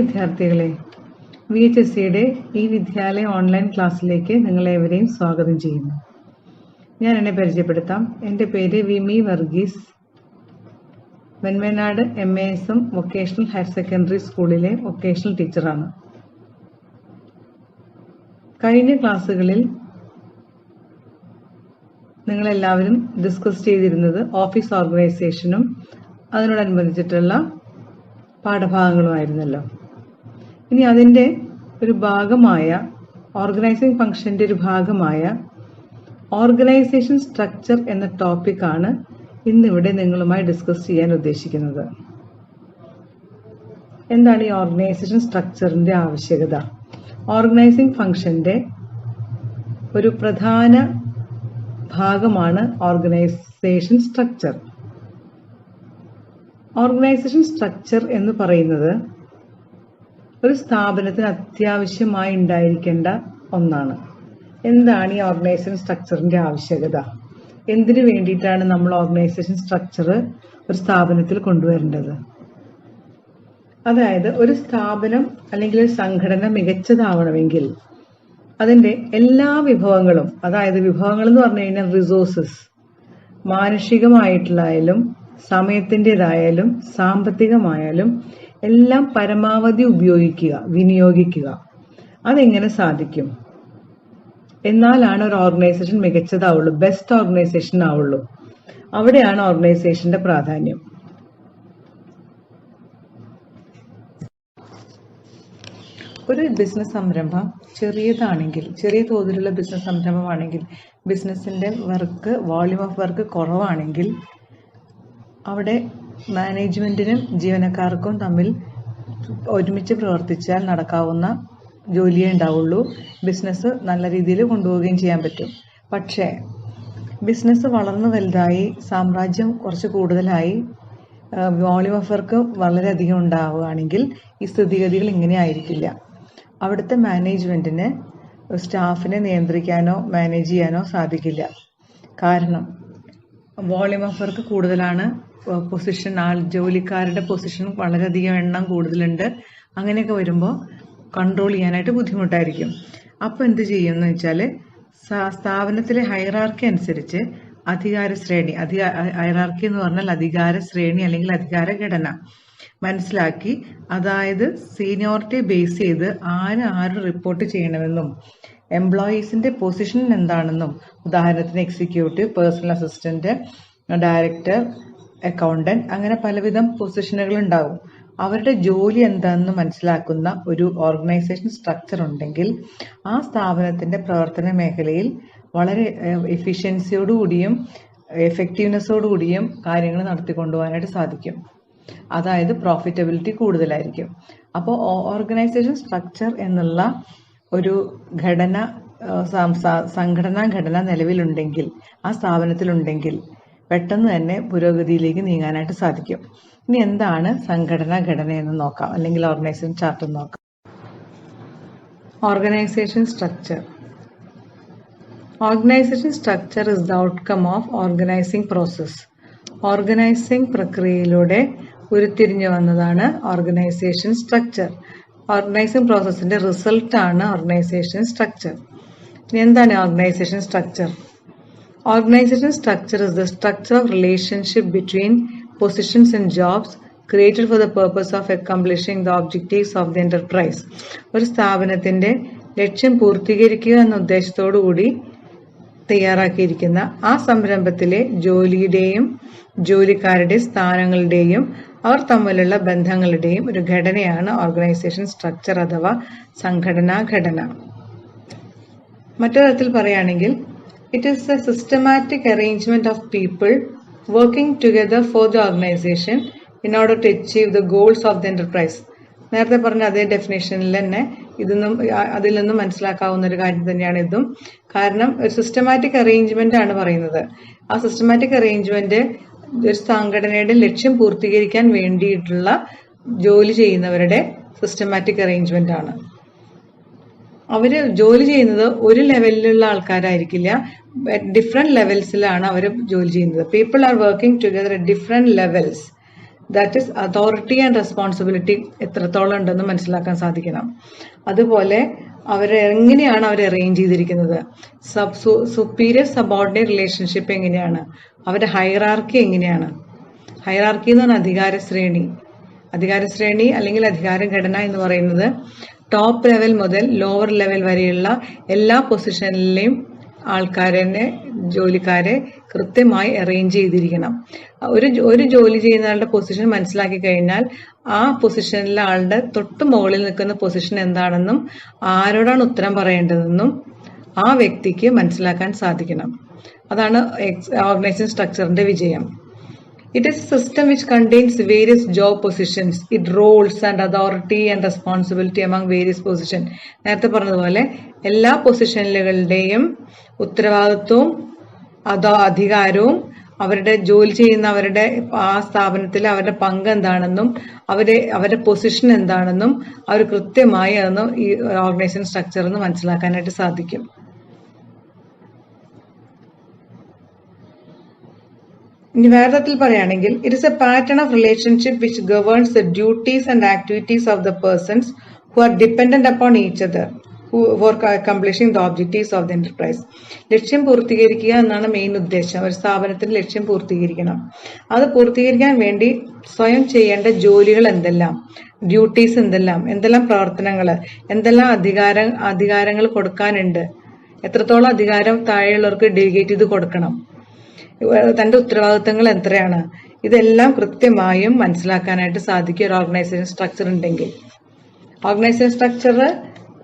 വിദ്യാർത്ഥികളെ, VHSCയുടെ ഈ വിദ്യാലയ ഓൺലൈൻ ക്ലാസ്സിലേക്ക് നിങ്ങളേവരെയും സ്വാഗതം ചെയ്യുന്നു. ഞാൻ എന്നെ പരിചയപ്പെടുത്താം. എൻ്റെ പേര് Vimi Varghese. Venmenad MASM vocational higher secondary സ്കൂളിലെ വൊക്കേഷണൽ ടീച്ചറാണ്. കഴിഞ്ഞ ക്ലാസ്സുകളിൽ നിങ്ങളെല്ലാവരും ഡിസ്കസ് ചെയ്തിരുന്നത് ഓഫീസ് ഓർഗനൈസേഷനും അതിനോടനുബന്ധിച്ചിട്ടുള്ള പാഠഭാഗങ്ങളുമായിരുന്നല്ലോ. ഇനി അതിൻ്റെ ഒരു ഭാഗമായ ഓർഗനൈസിംഗ് ഫംഗ്ഷന്റെ ഒരു ഭാഗമായ ഓർഗനൈസേഷൻ സ്ട്രക്ചർ എന്ന ടോപ്പിക്കാണ് ഇന്നിവിടെ നിങ്ങളുമായി ഡിസ്കസ് ചെയ്യാൻ ഉദ്ദേശിക്കുന്നത്. എന്താണ് ഈ ഓർഗനൈസേഷൻ സ്ട്രക്ചറിന്റെ ആവശ്യകത? ഓർഗനൈസിംഗ് ഫംഗ്ഷന്റെ ഒരു പ്രധാന ഭാഗമാണ് ഓർഗനൈസേഷൻ സ്ട്രക്ചർ. ഓർഗനൈസേഷൻ സ്ട്രക്ചർ എന്ന് പറയുന്നത് ഒരു സ്ഥാപനത്തിന് അത്യാവശ്യമായി ഉണ്ടായിരിക്കേണ്ട ഒന്നാണ്. എന്താണ് ഈ ഓർഗനൈസേഷൻ സ്ട്രക്ചറിന്റെ ആവശ്യകത? എന്തിനു വേണ്ടിയിട്ടാണ് നമ്മൾ ഓർഗനൈസേഷൻ സ്ട്രക്ചർ ഒരു സ്ഥാപനത്തിൽ കൊണ്ടുവരേണ്ടത്? അതായത് ഒരു സ്ഥാപനം അല്ലെങ്കിൽ ഒരു സംഘടന മികച്ചതാവണമെങ്കിൽ അതിന്റെ എല്ലാ വിഭവങ്ങളും, അതായത് വിഭവങ്ങൾ എന്ന് പറഞ്ഞു കഴിഞ്ഞാൽ റിസോഴ്സസ്, മാനുഷികമായിട്ടുള്ളതായാലും സമയത്തിൻ്റെതായാലും സാമ്പത്തികമായാലും എല്ലാം പരമാവധി വിനിയോഗിക്കുക. അതെങ്ങനെ സാധിക്കും? എന്നാലാണ് ഒരു ഓർഗനൈസേഷൻ മികച്ചതാവുള്ളൂ, ബെസ്റ്റ് ഓർഗനൈസേഷൻ ആവുള്ളൂ. അവിടെയാണ് ഓർഗനൈസേഷന്റെ പ്രാധാന്യം. ഒരു ബിസിനസ് സംരംഭം ചെറിയതാണെങ്കിൽ, ചെറിയ തോതിലുള്ള ബിസിനസ് സംരംഭമാണെങ്കിൽ, ബിസിനസിന്റെ വോള്യൂം ഓഫ് വർക്ക് കുറവാണെങ്കിൽ അവിടെ മാനേജ്മെന്റിനും ജീവനക്കാർക്കും തമ്മിൽ ഒരുമിച്ച് പ്രവർത്തിച്ചാൽ നടക്കാവുന്ന ജോലിയേ ഉണ്ടാവുള്ളൂ. ബിസിനസ് നല്ല രീതിയിൽ കൊണ്ടുപോവുകയും ചെയ്യാൻ പറ്റും. പക്ഷേ ബിസിനസ് വളർന്നു വലുതായി, സാമ്രാജ്യം കുറച്ച് കൂടുതലായി, വോള്യൂം ഓഫ് വർക്ക് വളരെയധികം ഉണ്ടാവുകയാണെങ്കിൽ ഈ സ്ഥിതിഗതികൾ ഇങ്ങനെ ആയിരിക്കില്ല. അവിടുത്തെ മാനേജ്മെന്റിന് സ്റ്റാഫിനെ നിയന്ത്രിക്കാനോ മാനേജ് ചെയ്യാനോ സാധിക്കില്ല. കാരണം വോള്യൂം ഓഫ് വർക്ക് കൂടുതലാണ്, ജോലിക്കാരുടെ പൊസിഷൻ വളരെയധികം എണ്ണം കൂടുതലുണ്ട്. അങ്ങനെയൊക്കെ വരുമ്പോൾ കൺട്രോൾ ചെയ്യാനായിട്ട് ബുദ്ധിമുട്ടായിരിക്കും. അപ്പോൾ എന്ത് ചെയ്യുമെന്ന് വെച്ചാൽ സ്ഥാപനത്തിലെ ഹൈറാർക്കി അനുസരിച്ച് അധികാര ശ്രേണി, ഹൈറാർക്കി എന്ന് പറഞ്ഞാൽ അധികാര ശ്രേണി അല്ലെങ്കിൽ അധികാര ഘടന മനസ്സിലാക്കി, അതായത് സീനിയോറിറ്റി ബേസ് ചെയ്ത് ആര് റിപ്പോർട്ട് ചെയ്യണമെന്നും എംപ്ലോയീസിന്റെ പൊസിഷൻ എന്താണെന്നും, ഉദാഹരണത്തിന് executive, personal assistant, director, accountant, അങ്ങനെ പലവിധം പൊസിഷനുകൾ ഉണ്ടാവും. അവരുടെ ജോലി എന്താണെന്ന് മനസ്സിലാക്കുന്ന ഒരു ഓർഗനൈസേഷൻ സ്ട്രക്ചർ ഉണ്ടെങ്കിൽ ആ സ്ഥാപനത്തിന്റെ പ്രവർത്തന മേഖലയിൽ വളരെ എഫിഷ്യൻസിയോടുകൂടിയും എഫക്റ്റീവ്നെസ്സോടുകൂടിയും കാര്യങ്ങൾ നടത്തിക്കൊണ്ടുപോകാനായിട്ട് സാധിക്കും. അതായത് പ്രോഫിറ്റബിലിറ്റി കൂടുതലായിരിക്കും. അപ്പോൾ ഓർഗനൈസേഷൻ സ്ട്രക്ചർ എന്നുള്ള ഒരു സംഘടനാ ഘടന നിലവിലുണ്ടെങ്കിൽ, ആ സ്ഥാപനത്തിലുണ്ടെങ്കിൽ പെട്ടെന്ന് തന്നെ പുരോഗതിയിലേക്ക് നീങ്ങാനായിട്ട് സാധിക്കും. ഇനി എന്താണ് സംഘടനാ ഘടന എന്ന് നോക്കാം, അല്ലെങ്കിൽ ഓർഗനൈസേഷൻ ചാർട്ട് നോക്കാം. Organisation structure. Organisation structure is the outcome of organising process. Organising പ്രക്രിയയിലൂടെ ഉരുത്തിരിഞ്ഞു വന്നതാണ് ഓർഗനൈസേഷൻ സ്ട്രക്ചർ. ഓർഗനൈസിംഗ് പ്രോസസ്സിന്റെ റിസൾട്ടാണ് ഓർഗനൈസേഷൻ സ്ട്രക്ചർ. ഇനി എന്താണ് organisation structure? Organization structure is the structure of relationship between positions and jobs created for the purpose of accomplishing the objectives of the enterprise. ഒരു സ്ഥാപനത്തിന്റെ ലക്ഷ്യം പൂർത്തീകരിക്കുക എന്ന ഉദ്ദേശത്തോടുകൂടി തയ്യാറാക്കിയിരിക്കുന്ന ആ സംരംഭത്തിലെ ജോലിയുടെയും ജോലിക്കാരുടെ സ്ഥാനങ്ങളുടെയും അവർ തമ്മിലുള്ള ബന്ധങ്ങളുടെയും ഒരു ഘടനയാണ് ഓർഗനൈസേഷൻ സ്ട്രക്ചർ അഥവാ സംഘടനാ ഘടന. മറ്റൊരു തരത്തിൽ പറയുകയാണെങ്കിൽ it is a systematic arrangement of people working together for the organization in order to achieve the goals of the enterprise. നേരത്തെ പറഞ്ഞ അതേ ഡെഫിനേഷനിൽ തന്നെ അതിൽ നിന്നും മനസ്സിലാക്കാവുന്ന ഒരു കാര്യം തന്നെയാണ് ഇതും. കാരണം ഒരു സിസ്റ്റമാറ്റിക് അറേഞ്ച്മെന്റ് ആണ് പറയുന്നത്. ആ സിസ്റ്റമാറ്റിക് അറേഞ്ച്മെന്റ് ഒരു സംഘടനയുടെ ലക്ഷ്യം പൂർത്തീകരിക്കാൻ വേണ്ടിയിട്ടുള്ള ജോലി ചെയ്യുന്നവരുടെ സിസ്റ്റമാറ്റിക് അറേഞ്ച്മെന്റ് ആണ്. അവര് ജോലി ചെയ്യുന്നത് ഒരു ലെവലിലുള്ള ആൾക്കാരായിരിക്കില്ല, ഡിഫറെന്റ് ലെവൽസിലാണ് അവർ ജോലി ചെയ്യുന്നത്. People are working together at different levels. That is authority and responsibility എത്രത്തോളം ഉണ്ടെന്ന് മനസ്സിലാക്കാൻ സാധിക്കണം. അതുപോലെ എങ്ങനെയാണ് അവർ അറേഞ്ച് ചെയ്തിരിക്കുന്നത്, സുപ്പീരിയർ സബോർഡിനേറ്റ് റിലേഷൻഷിപ്പ് എങ്ങനെയാണ്, അവരുടെ ഹൈറാർക്കി എങ്ങനെയാണ്. ഹൈറാർക്കി എന്ന് പറഞ്ഞാൽ അധികാരശ്രേണി അല്ലെങ്കിൽ അധികാരഘടന എന്ന് പറയുന്നത് ടോപ്പ് ലെവൽ മുതൽ ലോവർ ലെവൽ വരെയുള്ള എല്ലാ പൊസിഷനിലെയും ജോലിക്കാരെ കൃത്യമായി അറേഞ്ച് ചെയ്തിരിക്കണം. ഒരു ജോലി ചെയ്യുന്ന ആളുടെ പൊസിഷൻ മനസ്സിലാക്കി കഴിഞ്ഞാൽ ആ പൊസിഷനിലെ ആളുടെ തൊട്ട് മുകളിൽ നിൽക്കുന്ന പൊസിഷൻ എന്താണെന്നും ആരോടാണ് ഉത്തരം പറയേണ്ടതെന്നും ആ വ്യക്തിക്ക് മനസ്സിലാക്കാൻ സാധിക്കണം. അതാണ് ഓർഗനൈസേഷൻ സ്ട്രക്ചറിന്റെ വിജയം. It is a system which contains various job positions, its roles and authority and responsibility among various positions. നേരത്തെ പറഞ്ഞതുപോലെ എല്ലാ പൊസിഷനുകളുടെയും ഉത്തരവാദിത്വവും അധികാരവും അവരുടെ ജോലി ചെയ്യുന്നവരുടെ ആ സ്ഥാപനത്തിൽ അവരുടെ പങ്ക് എന്താണെന്നും അവരുടെ പൊസിഷൻ എന്താണെന്നും അവർ കൃത്യമായി അതൊന്നും ഈ ഓർഗനൈസേഷൻ സ്ട്രക്ചർ എന്ന് മനസ്സിലാക്കാനായിട്ട് സാധിക്കും. ഇനി വേറെ തരത്തിൽ പറയുകയാണെങ്കിൽ it is a pattern of relationship which governs the duties and activities of the persons who are dependent upon each other for accomplishing the objectives of the enterprise. ലക്ഷ്യം പൂർത്തീകരിക്കുക എന്നാണ് മെയിൻ ഉദ്ദേശം. ഒരു സ്ഥാപനത്തിൽ ലക്ഷ്യം പൂർത്തീകരിക്കണം. അത് പൂർത്തീകരിക്കാൻ വേണ്ടി സ്വയം ചെയ്യേണ്ട ജോലികൾ എന്തെല്ലാം, ഡ്യൂട്ടീസ് എന്തെല്ലാം പ്രവർത്തനങ്ങൾ, എന്തെല്ലാം അധികാരങ്ങൾ കൊടുക്കാനുണ്ട്, എത്രത്തോളം അധികാരം താഴെയുള്ളവർക്ക് ഡെലിഗേറ്റ് ചെയ്ത് കൊടുക്കണം, തന്റെ ഉത്തരവാദിത്തങ്ങൾ എത്രയാണ്, ഇതെല്ലാം കൃത്യമായും മനസ്സിലാക്കാനായിട്ട് സാധിക്കും ഒരു ഓർഗനൈസേഷൻ സ്ട്രക്ചർ ഉണ്ടെങ്കിൽ. Organisation structure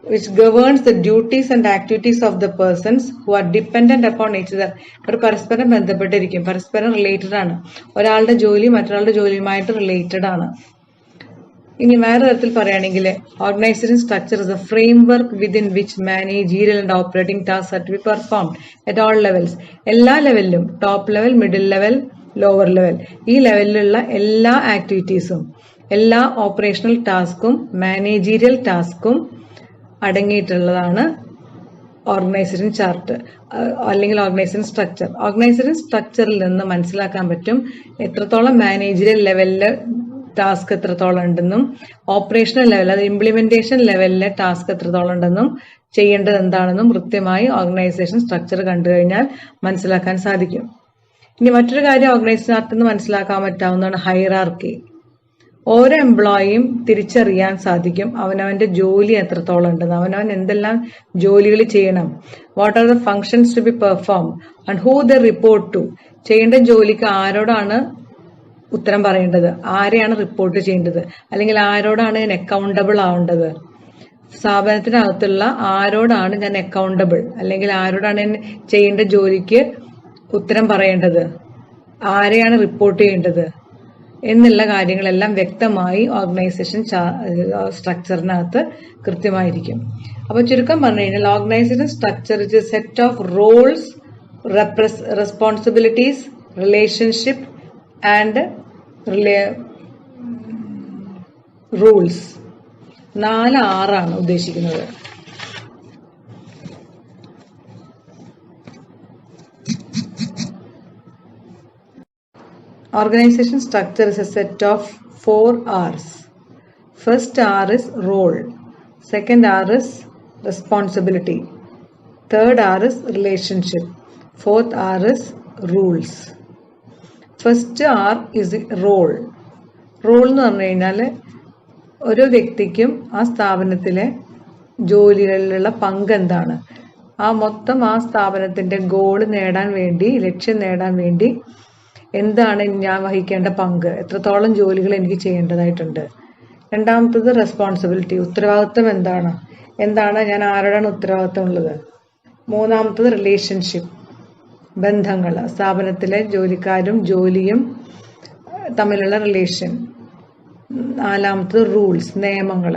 which governs the duties and activities of the persons who are dependent upon each other. അവർ പരസ്പരം ബന്ധപ്പെട്ടിരിക്കും, പരസ്പരം റിലേറ്റഡ് ആണ്. ഒരാളുടെ ജോലി മറ്റൊരാളുടെ ജോലിയുമായിട്ട് റിലേറ്റഡ് ആണ്. ഇനി വേറെ തരത്തിൽ പറയുകയാണെങ്കിൽ organisation structure is a framework within which managerial and operating task are to be performed at all levels. എല്ലാ ലെവലിലും, top level, middle level, lower level, ഈ ലെവലിലുള്ള എല്ലാ ആക്ടിവിറ്റീസും എല്ലാ ഓപ്പറേഷണൽ ടാസ്കും മാനേജീരിയൽ ടാസ്കും അടങ്ങിയിട്ടുള്ളതാണ് ഓർഗനൈസേഷൻ ചാർട്ട് അല്ലെങ്കിൽ ഓർഗനൈസേഷൻ സ്ട്രക്ചർ. ഓർഗനൈസേഷൻ സ്ട്രക്ചറിൽ നിന്ന് മനസ്സിലാക്കാൻ പറ്റും എത്രത്തോളം മാനേജീരിയൽ ലെവലില് ടാസ്ക് എത്രത്തോളം ഉണ്ടെന്നും ഓപ്പറേഷണൽ ലെവൽ, അത് ഇംപ്ലിമെന്റേഷൻ ലെവലിലെ ടാസ്ക് എത്രത്തോളം ഉണ്ടെന്നും ചെയ്യേണ്ടത് എന്താണെന്നും കൃത്യമായി ഓർഗനൈസേഷൻ സ്ട്രക്ചർ കണ്ടു കഴിഞ്ഞാൽ മനസ്സിലാക്കാൻ സാധിക്കും. ഇനി മറ്റൊരു കാര്യം ഓർഗനൈസേഷൻ ചാർട്ടിൽ നിന്ന് മനസ്സിലാക്കാൻ പറ്റാവുന്നതാണ് ഹൈറാർക്കി. ഓരോ എംപ്ലോയിയും തിരിച്ചറിയാൻ സാധിക്കും അവനവന്റെ ജോലി എത്രത്തോളം ഉണ്ടെന്ന്, അവനവൻ എന്തെല്ലാം ജോലികൾ ചെയ്യണം, what are the functions to be perform and who the report to. ചെയ്യേണ്ട ജോലിക്ക് ആരോടാണ് ഉത്തരം പറയേണ്ടത്, ആരെയാണ് റിപ്പോർട്ട് ചെയ്യേണ്ടത്, അല്ലെങ്കിൽ ആരോടാണ് ഞാൻ അക്കൗണ്ടബിൾ ആവേണ്ടത്, സ്ഥാപനത്തിനകത്തുള്ള ആരോടാണ് ഞാൻ അക്കൗണ്ടബിൾ, അല്ലെങ്കിൽ ആരോടാണ് ഞാൻ ചെയ്യേണ്ട ജോലിക്ക് ഉത്തരം പറയേണ്ടത്, ആരെയാണ് റിപ്പോർട്ട് ചെയ്യേണ്ടത് എന്നുള്ള കാര്യങ്ങളെല്ലാം വ്യക്തമായി ഓർഗനൈസേഷൻ സ്ട്രക്ചറിനകത്ത് കൃത്യമായിരിക്കും. അപ്പൊ ചുരുക്കം പറഞ്ഞു കഴിഞ്ഞാൽ organisation structure is A set of Rolls, responsibilities, relationship and rules. 4 ഉദ്ദേശിക്കുന്നത്. Organization structure is a set of 4 R's. First R is role. Second R is responsibility. Third R is relationship. Fourth R is rules. First R is role. Role എന്ന് പറഞ്ഞു കഴിഞ്ഞാൽ ഓരോ വ്യക്തിക്കും ആ സ്ഥാപനത്തിലെ ജോലികളിലുള്ള പങ്ക് എന്താണ്, ആ സ്ഥാപനത്തിന്റെ ഗോള് നേടാൻ വേണ്ടി, ലക്ഷ്യം നേടാൻ വേണ്ടി എന്താണ് ഞാൻ വഹിക്കേണ്ട പങ്ക്, എത്രത്തോളം ജോലികൾ എനിക്ക് ചെയ്യേണ്ടതായിട്ടുണ്ട്. രണ്ടാമത്തത് റെസ്പോൺസിബിലിറ്റി, ഉത്തരവാദിത്വം എന്താണ് ഞാൻ ആരോടാണ് ഉത്തരവാദിത്വം ഉള്ളത്. മൂന്നാമത്തത് റിലേഷൻഷിപ്പ്, ബന്ധങ്ങൾ, സ്ഥാപനത്തിലെ ജോലിക്കാരും ജോലിയും തമ്മിലുള്ള റിലേഷൻ. നാലാമത്തത് റൂൾസ്, നിയമങ്ങൾ,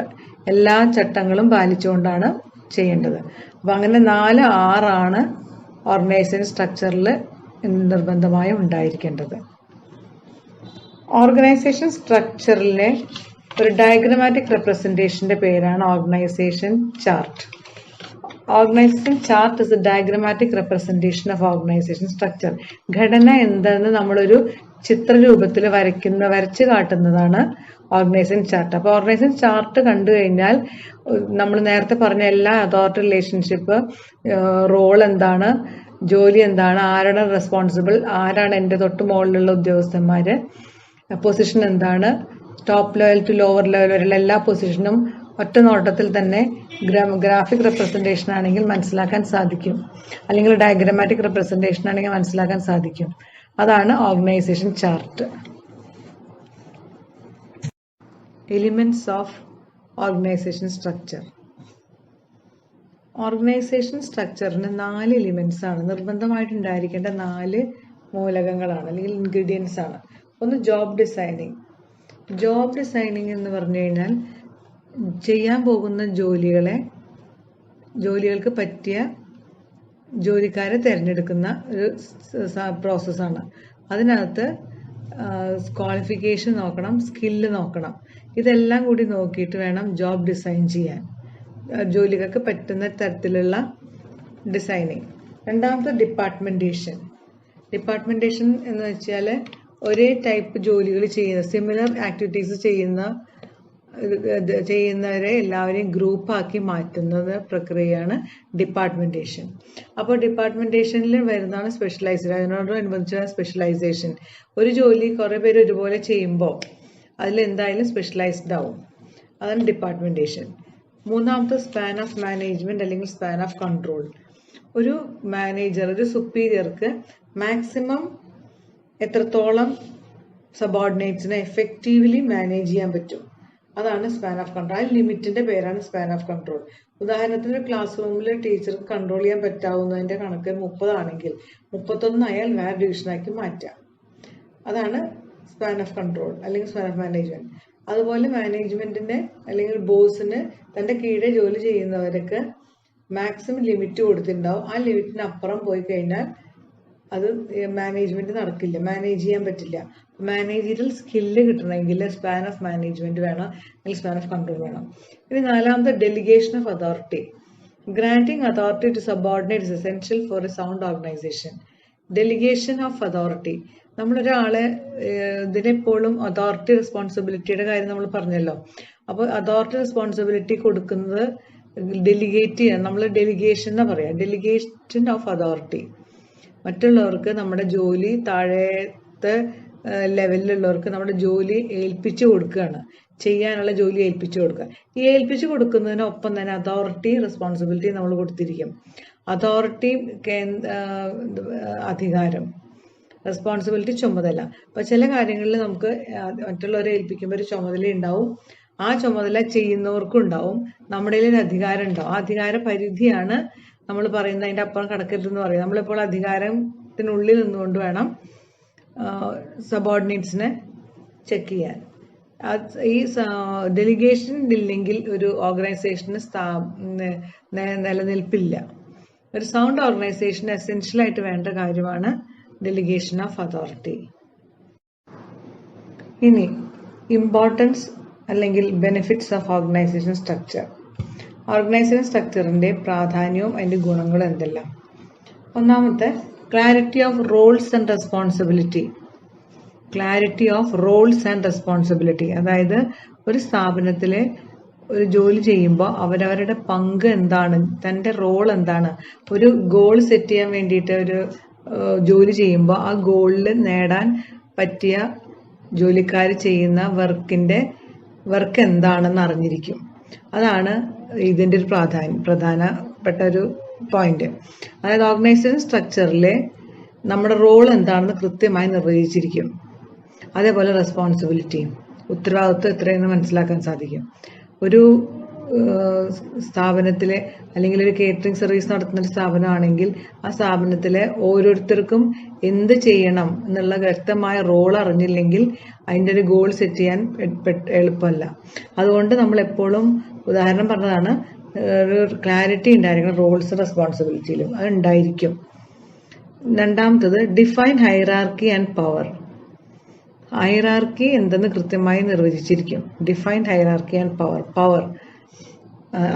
എല്ലാ ചട്ടങ്ങളും പാലിച്ചുകൊണ്ടാണ് ചെയ്യേണ്ടത്. അപ്പൊ അങ്ങനെ 4 R ഓർഗനൈസേഷൻ സ്ട്രക്ചറിൽ നിർബന്ധമായും ഉണ്ടായിരിക്കേണ്ടത്. ഓർഗനൈസേഷൻ സ്ട്രക്ചറിലെ ഒരു ഡയഗ്രമാറ്റിക് റെപ്രസെന്റേഷന്റെ പേരാണ് organisation chart. Organisation chart is A diagrammatic representation of organisation structure. ഘടന എന്താണെന്ന് നമ്മളൊരു ചിത്രരൂപത്തിൽ വരച്ച് കാട്ടുന്നതാണ് ഓർഗനൈസേഷൻ ചാർട്ട്. അപ്പോൾ ഓർഗനൈസേഷൻ ചാർട്ട് കണ്ടു കഴിഞ്ഞാൽ നമ്മൾ നേരത്തെ പറഞ്ഞ എല്ലാ അതോറിറ്റി റിലേഷൻഷിപ്പ്, റോൾ എന്താണ്, ജോലി എന്താണ്, ആരാണ് റെസ്പോൺസിബിൾ, ആരാണ് എൻ്റെ തൊട്ട് മുകളിലുള്ള ഉദ്യോഗസ്ഥന്മാര്, പൊസിഷൻ എന്താണ്, top level two lower level വരെയുള്ള എല്ലാ പൊസിഷനും ഒറ്റ നോട്ടത്തിൽ തന്നെ ഗ്രാഫിക് റെപ്രസെന്റേഷൻ ആണെങ്കിൽ മനസ്സിലാക്കാൻ സാധിക്കും, അല്ലെങ്കിൽ ഡയഗ്രമാറ്റിക് റെപ്രസെന്റേഷൻ ആണെങ്കിൽ മനസ്സിലാക്കാൻ സാധിക്കും. അതാണ് organisation chart. Elements of organisation structure. Organisation സ്ട്രക്ചറിന് 4 എലിമെന്റ്സ് ആണ്, നിർബന്ധമായിട്ടുണ്ടായിരിക്കേണ്ട 4 മൂലകങ്ങളാണ് അല്ലെങ്കിൽ ഇൻഗ്രീഡിയൻസ് ആണ്. ഒന്ന് ജോബ് ഡിസൈനിങ്. ജോബ് ഡിസൈനിങ് എന്ന് പറഞ്ഞു കഴിഞ്ഞാൽ ചെയ്യാൻ പോകുന്ന ജോലികൾക്ക് പറ്റിയ ജോലിക്കാരെ തിരഞ്ഞെടുക്കുന്ന ഒരു പ്രോസസ്സാണ്. അതിനകത്ത് ക്വാളിഫിക്കേഷൻ നോക്കണം, സ്കില്ല് നോക്കണം. ഇതെല്ലാം കൂടി നോക്കിയിട്ട് വേണം ജോബ് ഡിസൈൻ ചെയ്യാൻ, ജോലികൾക്ക് പറ്റുന്ന തരത്തിലുള്ള ഡിസൈനിങ്. രണ്ടാമത്തെ ഡിപ്പാർട്ട്മെന്റേഷൻ. ഡിപ്പാർട്ട്മെന്റേഷൻ എന്ന് വെച്ചാൽ ഒരേ ടൈപ്പ് ജോലികൾ ചെയ്യുന്ന, സിമിലർ ആക്ടിവിറ്റീസ് ചെയ്യുന്നവരെ എല്ലാവരെയും ഗ്രൂപ്പാക്കി മാറ്റുന്നത് പ്രക്രിയയാണ് ഡിപ്പാർട്ട്മെന്റേഷൻ. അപ്പോൾ ഡിപ്പാർട്ട്മെന്റേഷനിൽ വരുന്നതാണ് സ്പെഷ്യലൈസേഷൻ. അതിനോടനുബന്ധിച്ചാണ് സ്പെഷ്യലൈസേഷൻ. ഒരു ജോലി കുറെ പേര് ഒരുപോലെ ചെയ്യുമ്പോൾ അതിൽ എന്തായാലും സ്പെഷ്യലൈസ്ഡ് ആവും. അതാണ് ഡിപ്പാർട്ട്മെന്റേഷൻ. മൂന്നാമത്തെ സ്പാൻ ഓഫ് മാനേജ്മെന്റ് അല്ലെങ്കിൽ സ്പാൻ ഓഫ് കൺട്രോൾ. ഒരു മാനേജർ, ഒരു സുപ്പീരിയർക്ക് മാക്സിമം എത്രത്തോളം സബോർഡിനേറ്റ്സിനെ എഫക്റ്റീവ്ലി മാനേജ് ചെയ്യാൻ പറ്റും, അതാണ് സ്പാൻ ഓഫ് കൺട്രോൾ. ആ ലിമിറ്റിന്റെ പേരാണ് സ്പാൻ ഓഫ് കൺട്രോൾ. ഉദാഹരണത്തിന് ക്ലാസ് റൂമിൽ ടീച്ചർക്ക് കൺട്രോൾ ചെയ്യാൻ പറ്റാവുന്നതിന്റെ കണക്ക് 30 ആണെങ്കിൽ 31 അയാൾ വേറെ ഡിവിഷനാക്കി മാറ്റാം. അതാണ് സ്പാൻ ഓഫ് കൺട്രോൾ അല്ലെങ്കിൽ സ്പാൻ ഓഫ് മാനേജ്മെന്റ്. അതുപോലെ മാനേജ്മെന്റിന്റെ അല്ലെങ്കിൽ ബോസിന് തന്റെ കീഴെ ജോലി ചെയ്യുന്നവർക്ക് മാക്സിമം ലിമിറ്റ് കൊടുത്തിട്ടുണ്ടാവും. ആ ലിമിറ്റിന് അപ്പുറം പോയി കഴിഞ്ഞാൽ അത് മാനേജ്മെന്റ് നടക്കില്ല, മാനേജ് ചെയ്യാൻ പറ്റില്ല. മാനേജറിയൽ സ്കില്ല് കിട്ടണമെങ്കിൽ സ്പാൻ ഓഫ് മാനേജ്മെന്റ് വേണം അല്ലെങ്കിൽ സ്പാൻ ഓഫ് കൺട്രോൾ വേണം. ഇനി നാലാമത്തെ delegation of authority. Granting authority to subordinate is essential for a sound organisation. Delegation of authority. നമ്മളൊരാളെ ഇതിനെപ്പോഴും അതോറിറ്റി റെസ്പോൺസിബിലിറ്റിയുടെ കാര്യം നമ്മൾ പറഞ്ഞല്ലോ. അപ്പോൾ അതോറിറ്റി റെസ്പോൺസിബിലിറ്റി കൊടുക്കുന്നത് ഡെലിഗേറ്റ് ചെയ്യാൻ നമ്മൾ ഡെലിഗേഷൻ എന്നാ പറയാം. Delegation of authority. മറ്റുള്ളവർക്ക് നമ്മുടെ ജോലി, താഴത്തെ ലെവലിലുള്ളവർക്ക് നമ്മുടെ ജോലി ഏൽപ്പിച്ചു കൊടുക്കുകയാണ്, ചെയ്യാനുള്ള ജോലി ഏൽപ്പിച്ചു കൊടുക്കുക. ഈ ഏൽപ്പിച്ചു കൊടുക്കുന്നതിനൊപ്പം തന്നെ അതോറിറ്റി റെസ്പോൺസിബിലിറ്റി നമ്മൾ കൊടുത്തിരിക്കും. അതോറിറ്റി അധികാരം, റെസ്പോൺസിബിലിറ്റി ചുമതല. അപ്പൊ ചില കാര്യങ്ങളിൽ നമുക്ക് മറ്റുള്ളവരെ ഏൽപ്പിക്കുമ്പോൾ ഒരു ചുമതല ഉണ്ടാവും, ആ ചുമതല ചെയ്യുന്നവർക്കും ഉണ്ടാവും, നമ്മുടെ ഒരു അധികാരം ഉണ്ടാവും. ആ അധികാര പരിധിയാണ് നമ്മൾ പറയുന്നത്, അതിന്റെ അപ്പുറം കടക്കരുതെന്ന് പറയും. നമ്മളിപ്പോൾ അധികാരത്തിനുള്ളിൽ നിന്നുകൊണ്ട് വേണം സബോർഡിനേറ്റ്സിനെ ചെക്ക് ചെയ്യാൻ. ഈ ഡെലിഗേഷൻ ഇല്ലെങ്കിൽ ഒരു ഓർഗനൈസേഷന് നിലനിൽപ്പില്ല. ഒരു സൗണ്ട് ഓർഗനൈസേഷന് എസെൻഷ്യൽ ആയിട്ട് വേണ്ട കാര്യമാണ് ഡെലിഗേഷൻ ഓഫ് അതോറിറ്റി. ഇനി ഇമ്പോർട്ടൻസ് അല്ലെങ്കിൽ benefits of organisation structure. Organisation സ്ട്രക്ചറിന്റെ പ്രാധാന്യവും അതിന്റെ ഗുണങ്ങളും എന്തെല്ലാം? ഒന്നാമത്തെ, clarity of roles and responsibility. Clarity of roles and responsibility, അതായത് ഒരു സ്ഥാപനത്തിലെ ഒരു ജോലി ചെയ്യുമ്പോൾ അവരവരുടെ പങ്ക് എന്താണ്, തന്റെ റോൾ എന്താണ്. ഒരു ഗോൾ സെറ്റ് ചെയ്യാൻ വേണ്ടിയിട്ട് ഒരു ജോലി ചെയ്യുമ്പോൾ ആ ഗോളിൽ നേടാൻ പറ്റിയ ജോലിക്കാർ ചെയ്യുന്ന വർക്ക് എന്താണെന്ന് അറിഞ്ഞിരിക്കും. അതാണ് ഇതിന്റെ ഒരു പ്രധാനപ്പെട്ട ഒരു പോയിന്റ്. അതായത് ഓർഗനൈസേഷൻ സ്ട്രക്ചറിലെ നമ്മുടെ റോൾ എന്താണെന്ന് കൃത്യമായി നിർവചിച്ചിരിക്കും. അതേപോലെ റെസ്പോൺസിബിലിറ്റിയും ഉത്തരവാദിത്വം എത്രയെന്ന് മനസ്സിലാക്കാൻ സാധിക്കും. ഒരു സ്ഥാപനത്തിലെ അല്ലെങ്കിൽ ഒരു കേറ്ററിംഗ് സർവീസ് നടത്തുന്ന ഒരു സ്ഥാപനമാണെങ്കിൽ ആ സ്ഥാപനത്തിലെ ഓരോരുത്തർക്കും എന്ത് ചെയ്യണം എന്നുള്ള വ്യക്തമായ റോൾ അറിഞ്ഞില്ലെങ്കിൽ അതിൻ്റെ ഒരു ഗോൾ സെറ്റ് ചെയ്യാൻ എളുപ്പമല്ല. അതുകൊണ്ട് നമ്മൾ എപ്പോഴും ഉദാഹരണം പറഞ്ഞതാണ്, ഒരു ക്ലാരിറ്റി ഉണ്ടായിരിക്കണം റോൾസ് റെസ്പോൺസിബിലിറ്റിയിലും, അത് ഉണ്ടായിരിക്കും. രണ്ടാമത്തത്, define hierarchy and power. Hierarchy എന്തെന്ന് കൃത്യമായി നിർവചിച്ചിരിക്കും. Define hierarchy and power.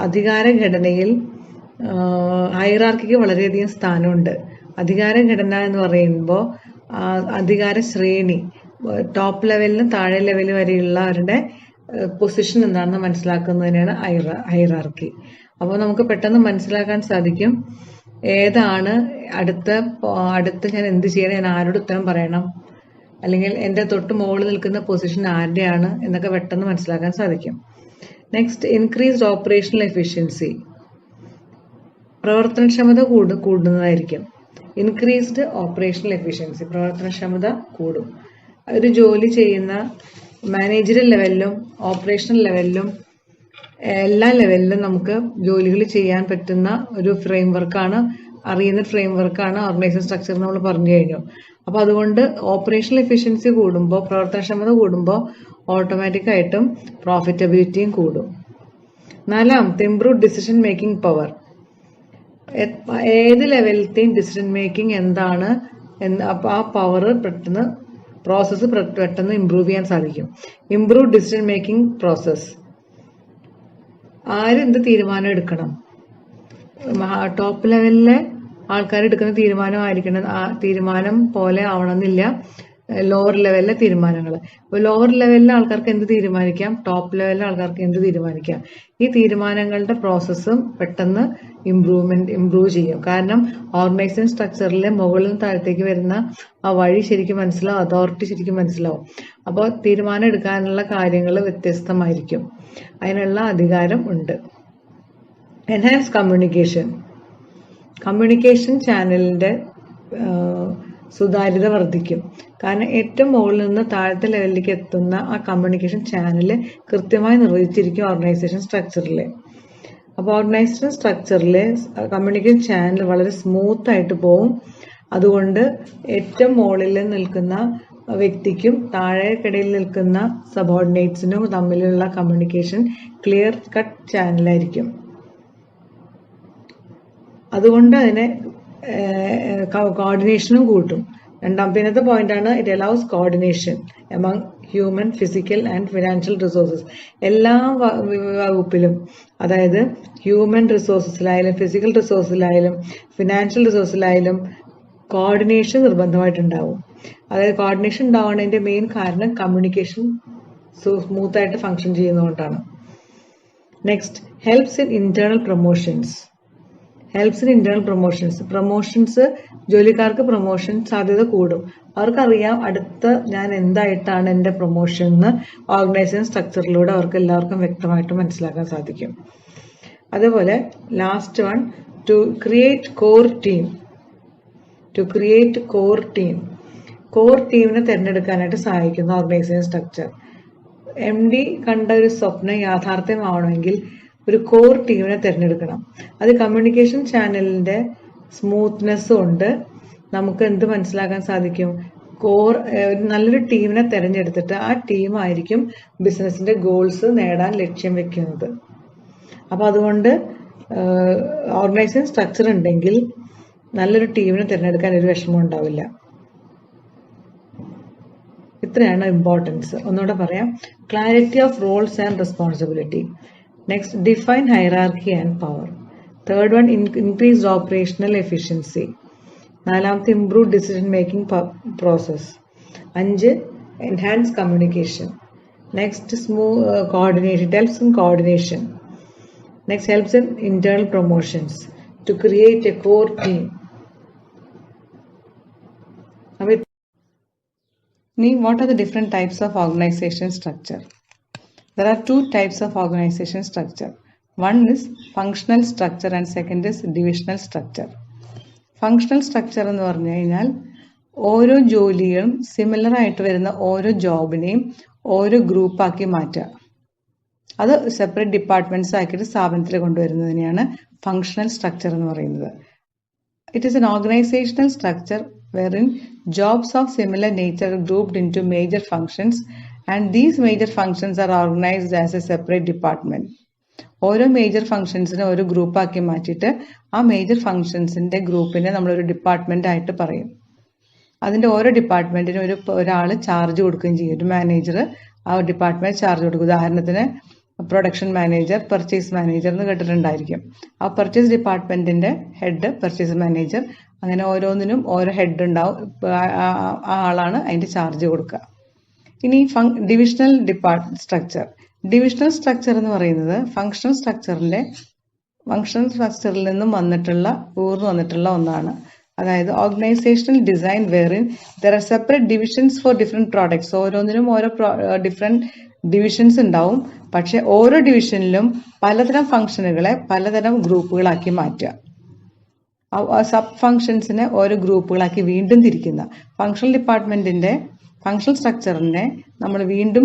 അധികാര ഘടനയിൽ ഹൈറാർക്കിക്ക് വളരെയധികം സ്ഥാനമുണ്ട്. അധികാര ഘടന എന്ന് പറയുമ്പോൾ അധികാര ശ്രേണി, ടോപ്പ് ലെവലിലും താഴെ ലെവൽ വരെയുള്ളവരുടെ പൊസിഷൻ എന്താണെന്ന് മനസ്സിലാക്കുന്നതിനാണ് ഹൈറാർക്കി. അപ്പോൾ നമുക്ക് പെട്ടെന്ന് മനസ്സിലാക്കാൻ സാധിക്കും ഏതാണ് അടുത്ത ഞാൻ എന്ത് ചെയ്യണം, ഞാൻ ആരോട് ഉത്തരം പറയണം, അല്ലെങ്കിൽ എൻ്റെ തൊട്ട് മുകളിൽ നിൽക്കുന്ന പൊസിഷൻ ആരുടെയാണ് എന്നൊക്കെ പെട്ടെന്ന് മനസ്സിലാക്കാൻ സാധിക്കും. Next, increased operational efficiency. പ്രവർത്തനക്ഷമത കൂടുന്നതായിരിക്കും. ഇൻക്രീസ്ഡ് ഓപ്പറേഷണൽ എഫിഷ്യൻസി, പ്രവർത്തനക്ഷമത കൂടും. ഒരു ജോലി ചെയ്യുന്ന മാനേജറിയൽ ലെവലിലും ഓപ്പറേഷണൽ ലെവലിലും എല്ലാ ലെവലിലും നമുക്ക് ജോലികൾ ചെയ്യാൻ പറ്റുന്ന ഒരു അറിയുന്ന ഫ്രെയിം വർക്കാണ് ഓർഗനൈസേഷൻ സ്ട്രക്ചർ നമ്മൾ പറഞ്ഞു കഴിഞ്ഞു. അപ്പൊ അതുകൊണ്ട് ഓപ്പറേഷണൽ എഫിഷ്യൻസി കൂടുമ്പോൾ, പ്രവർത്തനക്ഷമത കൂടുമ്പോൾ ഓട്ടോമാറ്റിക് ആയിട്ടും പ്രോഫിറ്റബിലിറ്റിയും കൂടും. നാലാമത്തെ, ഇംപ്രൂവ് ഡിസിഷൻ മേക്കിംഗ് പവർ. ഏത് ലെവലത്തെയും ഡിസിഷൻ മേക്കിംഗ് എന്താണ് അപ്പൊ ആ പവർ പ്രോസസ്സ് പെട്ടെന്ന് ഇംപ്രൂവ് ചെയ്യാൻ സാധിക്കും. Improve decision making process. ആരെന്ത് തീരുമാനം എടുക്കണം, ടോപ്പ് ലെവലിലെ ആൾക്കാർ എടുക്കുന്ന തീരുമാനം പോലെ ആവണമെന്നില്ല ലോവർ ലെവലിലെ തീരുമാനങ്ങൾ. ലോവർ ലെവലിലെ ആൾക്കാർക്ക് എന്ത് തീരുമാനിക്കാം, ടോപ്പ് ലെവലിലെ ആൾക്കാർക്ക് എന്ത് തീരുമാനിക്കാം. ഈ തീരുമാനങ്ങളുടെ പ്രോസസ്സും പെട്ടെന്ന് ഇംപ്രൂവ് ചെയ്യും. കാരണം ഓർഗനൈസേഷൻ സ്ട്രക്ചറിലെ മുകളിൽ നിന്ന് താഴത്തേക്ക് വരുന്ന ആ വഴി ശരിക്കും മനസ്സിലാവും, അതോറിറ്റി ശരിക്കും മനസ്സിലാവും. അപ്പോൾ തീരുമാനം എടുക്കാനുള്ള കാര്യങ്ങൾ വ്യത്യസ്തമായിരിക്കും, അതിനുള്ള അധികാരം ഉണ്ട്. എൻഹാൻസ് കമ്മ്യൂണിക്കേഷൻ ചാനലിന്റെ സുതാര്യത വർദ്ധിക്കും. കാരണം ഏറ്റവും മുകളിൽ നിന്ന് താഴത്തെ ലെവലിലേക്ക് എത്തുന്ന ആ കമ്മ്യൂണിക്കേഷൻ ചാനല് കൃത്യമായി നിർവചിച്ചിരിക്കും ഓർഗനൈസേഷൻ സ്ട്രക്ചറിൽ. അപ്പോൾ ഓർഗനൈസേഷൻ സ്ട്രക്ചറിലെ കമ്മ്യൂണിക്കേഷൻ ചാനൽ വളരെ സ്മൂത്ത് ആയിട്ട് പോകും. അതുകൊണ്ട് ഏറ്റവും മുകളിൽ നിൽക്കുന്ന വ്യക്തിക്കും താഴേക്കിടയിൽ നിൽക്കുന്ന സബോർഡിനേറ്റ്സിനും തമ്മിലുള്ള കമ്മ്യൂണിക്കേഷൻ ക്ലിയർ കട്ട് ചാനലായിരിക്കും. അതുകൊണ്ട് അതിനെ കോർഡിനേഷനും കൂട്ടും. പിന്നത്തെ പോയിന്റ് ആണ്, it allows coordination among human, physical and financial resources. എല്ലാ വകുപ്പിലും, അതായത് ഹ്യൂമൻ റിസോഴ്സസിലായാലും ഫിസിക്കൽ റിസോഴ്സിലായാലും ഫിനാൻഷ്യൽ റിസോഴ്സിലായാലും കോർഡിനേഷൻ നിർബന്ധമായിട്ടുണ്ടാവും. അതായത് കോർഡിനേഷൻ ഉണ്ടാവുന്നതിന്റെ മെയിൻ കാരണം കമ്മ്യൂണിക്കേഷൻ സ്മൂത്ത് ആയിട്ട് function ചെയ്യുന്നതുകൊണ്ടാണ്. Next, helps in internal promotions. Promotions ജോലിക്കാർക്ക് പ്രൊമോഷൻ സാധ്യത കൂടും. അവർക്കറിയാം അടുത്ത ഞാൻ എന്തായിട്ടാണ് എൻ്റെ പ്രൊമോഷൻ എന്ന് ഓർഗനൈസേഷൻ സ്ട്രക്ചറിലൂടെ അവർക്ക് എല്ലാവർക്കും വ്യക്തമായിട്ട് മനസ്സിലാക്കാൻ സാധിക്കും. അതേപോലെ last one, to create core ടീമിനെ തിരഞ്ഞെടുക്കാനായിട്ട് സഹായിക്കുന്ന ഓർഗനൈസേഷൻ സ്ട്രക്ചർ. MD കണ്ട ഒരു സ്വപ്നം യാഥാർത്ഥ്യമാവണമെങ്കിൽ ഒരു കോർ ടീമിനെ തിരഞ്ഞെടുക്കണം. അത് കമ്മ്യൂണിക്കേഷൻ ചാനലിന്റെ സ്മൂത്ത്നെസ് കൊണ്ട് നമുക്ക് എന്ത് മനസ്സിലാക്കാൻ സാധിക്കും, നല്ലൊരു ടീമിനെ തിരഞ്ഞെടുത്തിട്ട് ആ ടീമായിരിക്കും ബിസിനസിന്റെ ഗോൾസ് നേടാൻ ലക്ഷ്യം വെക്കുന്നത്. അപ്പൊ അതുകൊണ്ട് ഓർഗനൈസേഷൻ സ്ട്രക്ചർ ഉണ്ടെങ്കിൽ നല്ലൊരു ടീമിനെ തിരഞ്ഞെടുക്കാൻ ഒരു വിഷമം ഉണ്ടാവില്ല. ഇത്രയാണ് ഇമ്പോർട്ടൻസ്. ഒന്നുകൂടെ പറയാം, clarity of roles and responsibility. Next, define hierarchy and power. Third one, increased operational efficiency. നാലാമത്തെ, improve decision making process. 5, enhance communication. Next, coordination. It helps in coordination. Next, helps in internal promotions to create a core team. What are the different types of organization structure? There are 2 types of organization structure. One is functional structure and second is divisional structure. Functional structure എന്ന് പറഞ്ഞു കഴിഞ്ഞാൽ ഓരോ ജോലിയും similar ആയിട്ട് വരുന്ന ഓരോ ജോബിനെയും ഓരോ ഗ്രൂപ്പാക്കി മാറ്റുക. അത് സെപ്പറേറ്റ് ഡിപ്പാർട്ട്മെന്റ്സ് ആക്കിയിട്ട് സ്ഥാപനത്തിൽ കൊണ്ടുവരുന്നതിനെയാണ് ഫങ്ഷണൽ സ്ട്രക്ചർ എന്ന് പറയുന്നത്. It is an organizational structure wherein jobs of similar nature are grouped into major functions and these major functions are organized as a separate department. ഓരോ മേജർ ഫംഗ്ഷൻസിനെ ഒരു ഗ്രൂപ്പാക്കി മാറ്റിയിട്ട് ആ മേജർ ഫംഗ്ഷൻസിന്റെ ഗ്രൂപ്പിനെ നമ്മളൊരു ഡിപ്പാർട്ട്മെന്റ് ആയിട്ട് പറയും. അതിന്റെ ഓരോ ഡിപ്പാർട്ട്മെന്റിനും ഒരാൾ ചാർജ് കൊടുക്കുകയും ചെയ്യും. ഒരു മാനേജർ ആ ഡിപ്പാർട്ട്മെന്റ് ചാർജ് കൊടുക്കും. ഉദാഹരണത്തിന് പ്രൊഡക്ഷൻ മാനേജർ, പർച്ചേസ് മാനേജർ എന്ന് കേട്ടിട്ടുണ്ടായിരിക്കും. ആ പർച്ചേസ് ഡിപ്പാർട്ട്മെന്റിന്റെ ഹെഡ് പർച്ചേസ് മാനേജർ, അങ്ങനെ ഓരോന്നിനും ഓരോ ഹെഡ് ഉണ്ടാവും. ആ ആളാണ് അതിന്റെ ചാർജ് കൊടുക്കുക. ഇനി ഡിവിഷണൽ സ്ട്രക്ചർ. ഡിവിഷണൽ സ്ട്രക്ചർ എന്ന് പറയുന്നത് ഫങ്ഷണൽ സ്ട്രക്ചറിൽ നിന്നും ഊർന്നു വന്നിട്ടുള്ള ഒന്നാണ്. അതായത് organisational design wherein there are separate divisions for different products. ഓരോന്നിനും ഓരോ ഡിഫറെന്റ് ഡിവിഷൻസ് ഉണ്ടാവും. പക്ഷെ ഓരോ ഡിവിഷനിലും പലതരം ഫംഗ്ഷനുകളെ പലതരം ഗ്രൂപ്പുകളാക്കി മാറ്റുക. സബ് ഫംഗ്ഷൻസിനെ ഓരോ ഗ്രൂപ്പുകളാക്കി വീണ്ടും തിരിക്കുന്ന ഫങ്ഷണൽ സ്ട്രക്ചറിനെ നമ്മൾ വീണ്ടും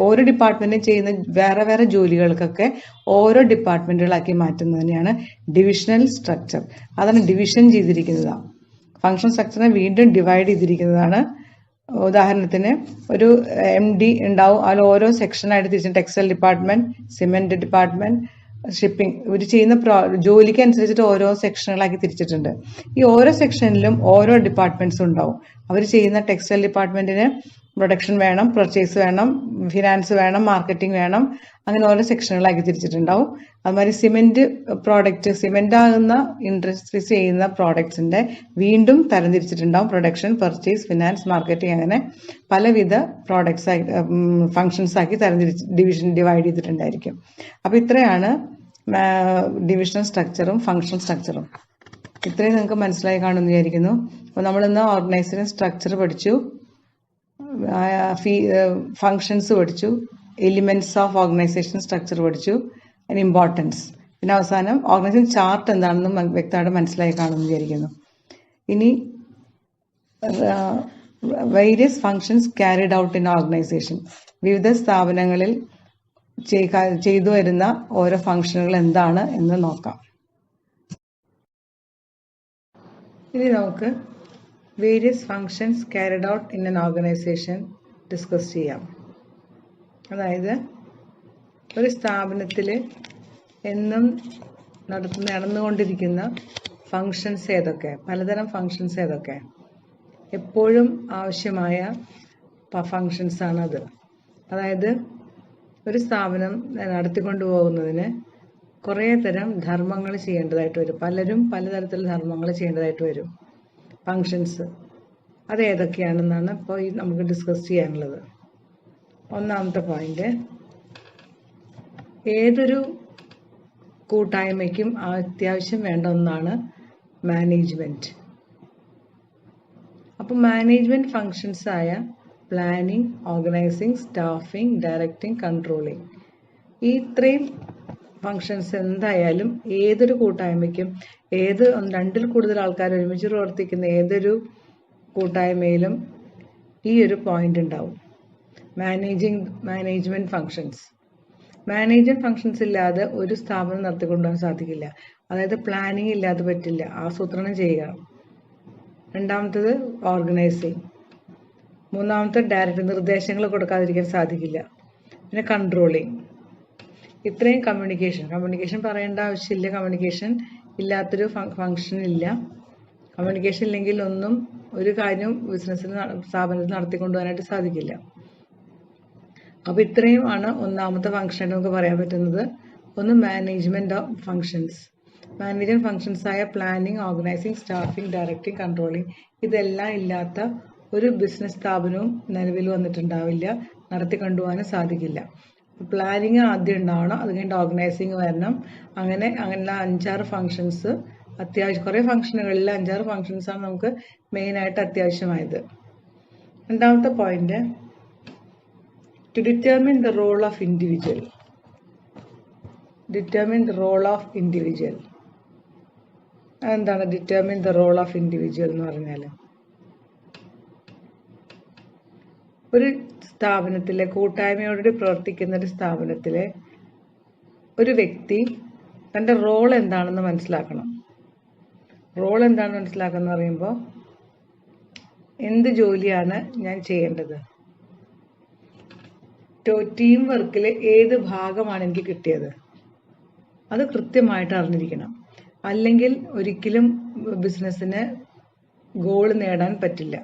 ഓരോ ഡിപ്പാർട്ട്മെന്റും ചെയ്യുന്ന വേറെ വേറെ ജോലികൾക്കൊക്കെ ഓരോ ഡിപ്പാർട്ട്മെന്റുകളാക്കി മാറ്റുന്നതിനെയാണ് ഡിവിഷണൽ സ്ട്രക്ചർ. അതാണ് ഡിവിഷൻ ചെയ്തിരിക്കുന്നത്. ഫങ്ഷണൽ സ്ട്രക്ചറിനെ വീണ്ടും ഡിവൈഡ് ചെയ്തിരിക്കുന്നതാണ്. ഉദാഹരണത്തിന് ഒരു MD ഉണ്ടാവും. അതിൽ ഓരോ സെക്ഷനായിട്ട് തിരിച്ചിട്ടുണ്ട്. Textile department, cement department, shipping. ഇവർ ചെയ്യുന്ന ജോലിക്ക് അനുസരിച്ചിട്ട് ഓരോ സെക്ഷനുകളാക്കി തിരിച്ചിട്ടുണ്ട്. ഈ ഓരോ സെക്ഷനിലും ഓരോ ഡിപ്പാർട്ട്മെന്റ്സും ഉണ്ടാവും. അവർ ചെയ്യുന്ന ടെക്സ്റ്റൈൽ ഡിപ്പാർട്ട്മെന്റിന് പ്രൊഡക്ഷൻ വേണം, പർച്ചേസ് വേണം, ഫിനാൻസ് വേണം, മാർക്കറ്റിംഗ് വേണം, അങ്ങനെ ഓരോ സെക്ഷനുകളാക്കി തിരിച്ചിട്ടുണ്ടാവും. അതുമാതിരി സിമെന്റ് ആകുന്ന ഇൻഡസ്ട്രീസ് ചെയ്യുന്ന പ്രോഡക്ട്സിന്റെ വീണ്ടും തരംതിരിച്ചിട്ടുണ്ടാവും. പ്രൊഡക്ഷൻ, പർച്ചേസ്, ഫിനാൻസ്, മാർക്കറ്റിംഗ്, അങ്ങനെ പലവിധ ഫങ്ഷൻസ് ആക്കി ഡിവൈഡ് ചെയ്തിട്ടുണ്ടായിരിക്കും. അപ്പൊ ഇത്രയാണ് ഡിവിഷണൽ സ്ട്രക്ചറും ഫങ്ഷണൽ സ്ട്രക്ചറും. ഇത്രയും നിങ്ങൾക്ക് മനസ്സിലായി കാണുമെന്ന് വിചാരിക്കുന്നു. അപ്പൊ നമ്മൾ ഇന്ന് ഓർഗനൈസേഷൻ സ്ട്രക്ചർ പഠിച്ചു, ഫങ്ഷൻസ് പഠിച്ചു, എലിമെന്റ്സ് ഓഫ് ഓർഗനൈസേഷൻ സ്ട്രക്ചർ പഠിച്ചു, അതിന് ഇമ്പോർട്ടൻസ്. പിന്നെ അവസാനം ഓർഗനൈസേഷൻ ചാർട്ട് എന്താണെന്ന് വ്യക്തമായിട്ട് മനസ്സിലായി കാണുമെന്ന് വിചാരിക്കുന്നു. ഇനി various functions carried out in organisation. വിവിധ സ്ഥാപനങ്ങളിൽ ചെയ്തു വരുന്ന ഓരോ ഫങ്ഷനുകൾ എന്താണ് എന്ന് നോക്കാം. ഇനി നമുക്ക് various functions carried out in N organisation discuss ചെയ്യാം. അതായത് ഒരു സ്ഥാപനത്തിൽ എന്നും നടന്നുകൊണ്ടിരിക്കുന്ന ഫങ്ഷൻസ് ഏതൊക്കെ, പലതരം ഫങ്ഷൻസ് ഏതൊക്കെ, എപ്പോഴും ആവശ്യമായ ഫങ്ഷൻസ് ആണത്. അതായത് ഒരു സ്ഥാപനം നടത്തിക്കൊണ്ടു പോകുന്നതിന് കുറേ തരം ധർമ്മങ്ങൾ ചെയ്യേണ്ടതായിട്ട് വരും. പലരും പലതരത്തിലുള്ള ധർമ്മങ്ങൾ ചെയ്യേണ്ടതായിട്ട് വരും. ഫങ്ഷൻസ് അത് ഏതൊക്കെയാണെന്നാണ് ഇപ്പോൾ നമുക്ക് ഡിസ്കസ് ചെയ്യാനുള്ളത്. ഒന്നാമത്തെ പോയിന്റ്, ഏതൊരു കൂട്ടായ്മയ്ക്കും അത്യാവശ്യം വേണ്ട ഒന്നാണ് മാനേജ്മെന്റ്. അപ്പോൾ മാനേജ്മെന്റ് ഫങ്ഷൻസ് ആയ planning, organising, staffing, directing, controlling, ഈ ഇത്രയും ഫങ്ഷൻസ് എന്തായാലും ഏതൊരു കൂട്ടായ്മയ്ക്കും, രണ്ടിൽ കൂടുതൽ ആൾക്കാർ ഒരുമിച്ച് പ്രവർത്തിക്കുന്ന ഏതൊരു കൂട്ടായ്മയിലും ഈ ഒരു പോയിന്റ് ഉണ്ടാവും. Management functions. മാനേജ്മെന്റ് ഫങ്ഷൻസ് ഇല്ലാതെ ഒരു സ്ഥാപനം നടത്തിക്കൊണ്ടുപോകാൻ സാധിക്കില്ല. അതായത് പ്ലാനിങ് ഇല്ലാതെ പറ്റില്ല, ആസൂത്രണം ചെയ്യുക. രണ്ടാമത്തത് ഓർഗനൈസിങ്. മൂന്നാമത്തെ ഡയറക്റ്റ്, നിർദ്ദേശങ്ങൾ കൊടുക്കാതിരിക്കാൻ സാധിക്കില്ല. പിന്നെ കൺട്രോളിങ്. ഇത്രയും കമ്മ്യൂണിക്കേഷൻ പറയേണ്ട ആവശ്യമില്ല. കമ്മ്യൂണിക്കേഷൻ ഇല്ലാത്തൊരു ഫങ്ഷൻ ഇല്ല. കമ്മ്യൂണിക്കേഷൻ ഇല്ലെങ്കിൽ ഒരു കാര്യം സ്ഥാപനത്തിൽ നടത്തിക്കൊണ്ടുപോകാനായിട്ട് സാധിക്കില്ല. അപ്പൊ ഇത്രയും ആണ് ഒന്നാമത്തെ ഫങ്ഷൻ നമുക്ക് പറയാൻ പറ്റുന്നത്. ഒന്ന് management of functions. Management functions ആയ planning, organising, staffing, directing, controlling, ഇതെല്ലാം ഇല്ലാത്ത ഒരു ബിസിനസ് സ്ഥാപനവും നിലവിൽ വന്നിട്ടുണ്ടാവില്ല, നടത്തിക്കൊണ്ടുപോകാനും സാധിക്കില്ല. പ്ലാനിങ് ആദ്യം ഉണ്ടാവണം, അത് കഴിഞ്ഞിട്ട് ഓർഗനൈസിങ് വരണം. അങ്ങനെ 5-6 ഫങ്ഷൻസ് അത്യാവശ്യം, കുറെ ഫങ്ഷനുകളിൽ 5-6 ഫങ്ഷൻസ് ആണ് നമുക്ക് മെയിൻ ആയിട്ട് അത്യാവശ്യമായത്. രണ്ടാമത്തെ point, to determine the role of individual. അതെന്താണ് determine the role of individual എന്ന് പറഞ്ഞാൽ? ഒരു സ്ഥാപനത്തിലെ, കൂട്ടായ്മയോട് പ്രവർത്തിക്കുന്ന ഒരു സ്ഥാപനത്തിലെ ഒരു വ്യക്തി തന്റെ റോൾ എന്താണെന്ന് മനസ്സിലാക്കണം. റോൾ എന്താണെന്ന് മനസ്സിലാക്കുന്ന പറയുമ്പോൾ, എന്ത് ജോലിയാണ് ഞാൻ ചെയ്യേണ്ടത്, ടീം വർക്കിലെ ഏത് ഭാഗമാണ് എനിക്ക് കിട്ടിയത്, അത് കൃത്യമായിട്ട് അറിഞ്ഞിരിക്കണം. അല്ലെങ്കിൽ ഒരിക്കലും ബിസിനസ്സിന് ഗോൾ നേടാൻ പറ്റില്ല.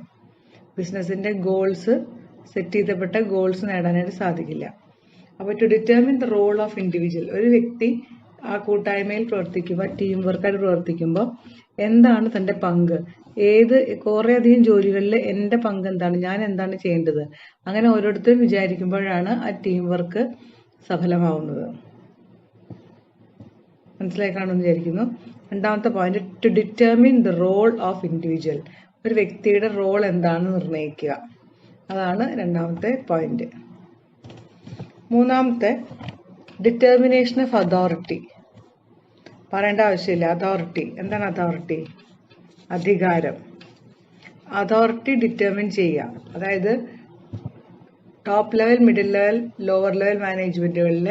ബിസിനസിന്റെ സെറ്റ് ചെയ്തപ്പെട്ട ഗോൾസ് നേടാനായിട്ട് സാധിക്കില്ല. അപ്പോൾ to determine the role of individual, ഒരു വ്യക്തി ആ കൂട്ടായ്മയിൽ പ്രവർത്തിക്കുമ്പോൾ, ടീം വർക്കായിട്ട് പ്രവർത്തിക്കുമ്പോൾ എന്താണ് തൻ്റെ പങ്ക്, കുറേ അധികം ജോലികളിൽ എൻ്റെ പങ്ക് എന്താണ്, ഞാൻ എന്താണ് ചെയ്യേണ്ടത്, അങ്ങനെ ഓരോരുത്തരും വിചാരിക്കുമ്പോഴാണ് ആ ടീം വർക്ക് സഫലമാവുന്നത്. മനസ്സിലായി കാണുമെന്ന് വിചാരിക്കുന്നു. രണ്ടാമത്തെ point, to determine the role of individual, ഒരു വ്യക്തിയുടെ റോൾ എന്താണെന്ന് നിർണ്ണയിക്കുക. അതാണ് രണ്ടാമത്തെ പോയിന്റ്. മൂന്നാമത്തെ, ഡിറ്റർമിനേഷൻ ഓഫ് അതോറിറ്റി. പറയേണ്ട ആവശ്യമില്ല. അതോറിറ്റി എന്താണ്? അതോറിറ്റി അധികാരം. അതോറിറ്റി ഡിറ്റർമിൻ ചെയ്യുക. അതായത് top level, middle level, lower level മാനേജ്മെന്റുകളിൽ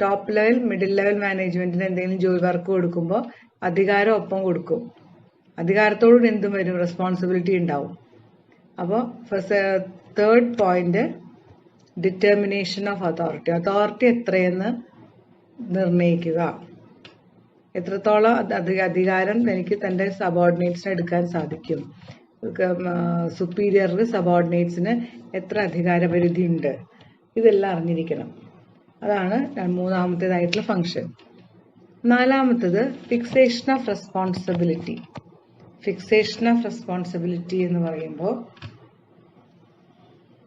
ടോപ്പ് ലെവൽ, മിഡിൽ ലെവൽ മാനേജ്മെന്റിന് എന്തെങ്കിലും ജോലി വർക്ക് കൊടുക്കുമ്പോൾ അധികാരം ഒപ്പം കൊടുക്കും. അധികാരത്തോടുകൂടി എന്തും വരും, റെസ്പോൺസിബിലിറ്റി ഉണ്ടാവും. അപ്പോൾ third point, determination of authority. Authority എത്രയെന്ന് നിർണ്ണയിക്കുക. എത്രത്തോളം അധികാരം എനിക്ക് തൻ്റെ സബോർഡിനേറ്റ്സിന് എടുക്കാൻ സാധിക്കും, സുപ്പീരിയറിന് സബോർഡിനേറ്റ്സിന് എത്ര അധികാരപരിധി ഉണ്ട്, ഇതെല്ലാം അറിഞ്ഞിരിക്കണം. അതാണ് മൂന്നാമത്തേതായിട്ടുള്ള ഫംഗ്ഷൻ. നാലാമത്തത്, fixation of responsibility. Fixation of responsibility എന്ന് പറയുമ്പോൾ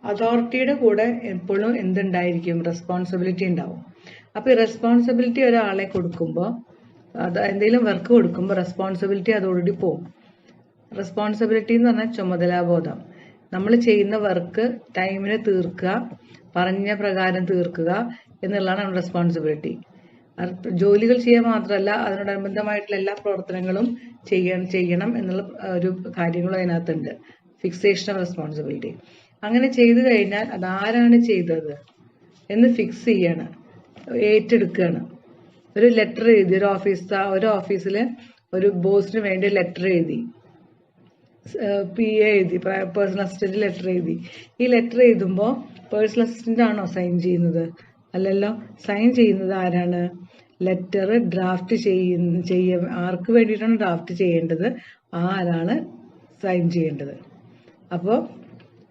അതോറിറ്റിയുടെ കൂടെ എപ്പോഴും എന്തുണ്ടായിരിക്കും, റെസ്പോൺസിബിലിറ്റി ഉണ്ടാവും. അപ്പോൾ ഈ റെസ്പോൺസിബിലിറ്റി ഒരാളെ കൊടുക്കുമ്പോൾ, അത് എന്തെങ്കിലും വർക്ക് കൊടുക്കുമ്പോൾ റെസ്പോൺസിബിലിറ്റി അതോടുകൂടി പോകും. റെസ്പോൺസിബിലിറ്റി എന്ന് പറഞ്ഞാൽ ചുമതലാബോധം. നമ്മൾ ചെയ്യുന്ന വർക്ക് ടൈമിന് തീർക്കുക, പറഞ്ഞ പ്രകാരം തീർക്കുക എന്നുള്ളതാണ് റെസ്പോൺസിബിലിറ്റി. ജോലികൾ ചെയ്യാൻ മാത്രമല്ല, അതിനോടനുബന്ധമായിട്ടുള്ള എല്ലാ പ്രവർത്തനങ്ങളും ചെയ്യണം എന്നുള്ള ഒരു കാര്യങ്ങളും അതിനകത്തുണ്ട്. Fixation of responsibility. അങ്ങനെ ചെയ്തു കഴിഞ്ഞാൽ അതാരാണ് ചെയ്തത് എന്ന് ഫിക്സ് ചെയ്യാണ്, ഏറ്റെടുക്കുകയാണ്. ഒരു ലെറ്റർ എഴുതി, ഒരു ഓഫീസിൽ ഒരു ബോസിന് വേണ്ടി ലെറ്റർ എഴുതി, PA എഴുതി, പേഴ്സണൽ അസിസ്റ്റന്റ് ലെറ്റർ എഴുതി. ഈ ലെറ്റർ എഴുതുമ്പോൾ പേഴ്സണൽ അസിസ്റ്റന്റ് ആണോ സൈൻ ചെയ്യുന്നത്? അല്ലല്ലോ. സൈൻ ചെയ്യുന്നത് ആരാണ്? ലെറ്റർ ഡ്രാഫ്റ്റ് ആർക്ക് വേണ്ടിയിട്ടാണ് ഡ്രാഫ്റ്റ് ചെയ്യേണ്ടത്, ആരാണ് സൈൻ ചെയ്യേണ്ടത്. അപ്പോൾ